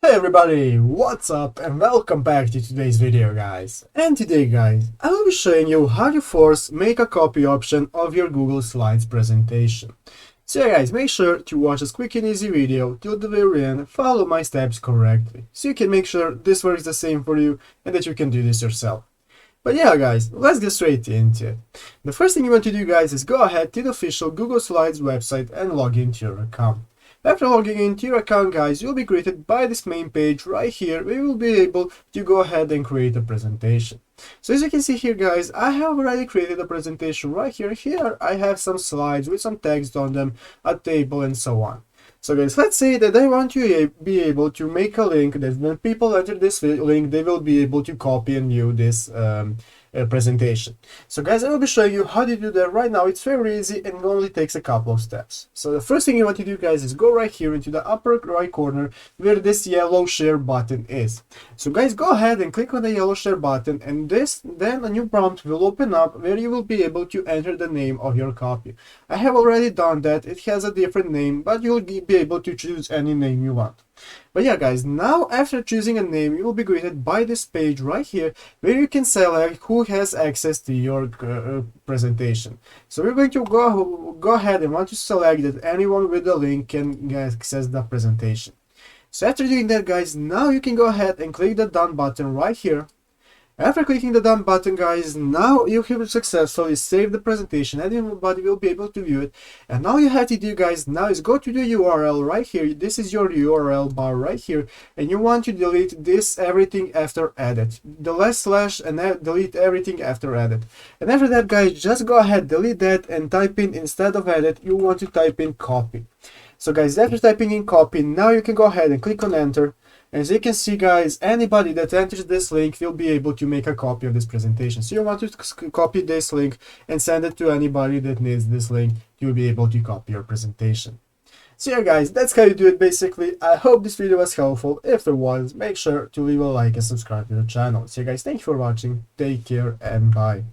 Hey everybody, what's up and welcome back to today's video guys. And today guys, I will be showing you how to force make a copy option of your Google Slides presentation. So yeah guys, make sure to watch this quick and easy video till the very end, follow my steps correctly, so you can make sure this works the same for you and that you can do this yourself. But yeah guys, let's get straight into it. The first thing you want to do guys is go ahead to the official Google Slides website and log into your account. After logging into your account guys, you'll be greeted by this main page right here where you will be able to go ahead and create a presentation. So as you can see here guys, I have already created a presentation right here. Here I have some slides with some text on them, a table and so on. So guys, let's say that I want to be able to make a link that when people enter this link, they will be able to copy and view this presentation. So guys, I will be showing you how to do that right now. It's very easy and it only takes a couple of steps. So the first thing you want to do guys is go right here into the upper right corner where this yellow share button is. So guys, go ahead and click on the yellow share button, and then a new prompt will open up where you will be able to enter the name of your copy. I have already done that. It has a different name, but you'll be able to choose any name you want. But yeah guys, now after choosing a name, you will be greeted by this page right here where you can select who has access to your presentation. So we're going to go ahead and want to select that anyone with the link can access the presentation. So after doing that guys, now you can go ahead and click the done button right here. After clicking the done button guys, now you have successfully saved the presentation and everybody will be able to view it. And all you have to do guys now is go to the URL right here. This is your URL bar right here, and you want to delete this everything after edit. The last slash and delete everything after edit. And after that guys, just go ahead, delete that and type in, instead of edit, you want to type in copy. So guys, after typing in copy, now you can go ahead and click on enter. As you can see guys, anybody that enters this link will be able to make a copy of this presentation. So you want to copy this link and send it to anybody that needs this link. You'll be able to copy your presentation. So yeah guys, that's how you do it basically. I hope this video was helpful. If there was, make sure to leave a like and subscribe to the channel. So yeah guys, thank you for watching, take care and bye.